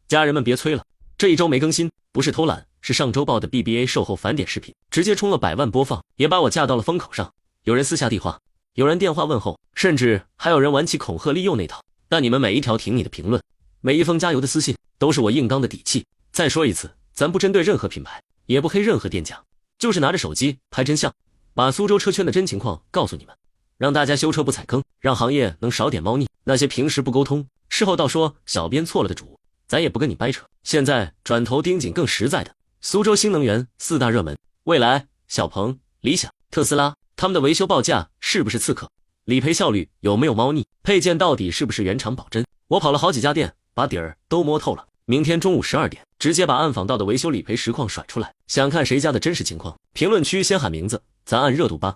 家人们别催了，这一周没更新，不是偷懒，是上周报的 BBA 售后返点视频，直接冲了100万播放，也把我架到了风口上。有人私下递话，有人电话问候，甚至还有人玩起恐吓利诱那套。但你们每一条挺你的评论，每一封加油的私信，都是我硬刚的底气。再说一次，咱不针对任何品牌，也不黑任何店家，就是拿着手机拍真相，把苏州车圈的真情况告诉你们，让大家修车不踩坑，让行业能少点猫腻。那些平时不沟通，事后倒说小编错了的主，咱也不跟你掰扯。现在转头盯紧更实在的，苏州新能源4大热门，蔚来、小鹏、理想、特斯拉，他们的维修报价是不是刺客？理赔效率有没有猫腻？配件到底是不是原厂保真？我跑了好几家店，把底儿都摸透了。明天中午12点，直接把暗访到的维修理赔实况甩出来。想看谁家的真实情况，评论区先喊名字，咱按热度扒。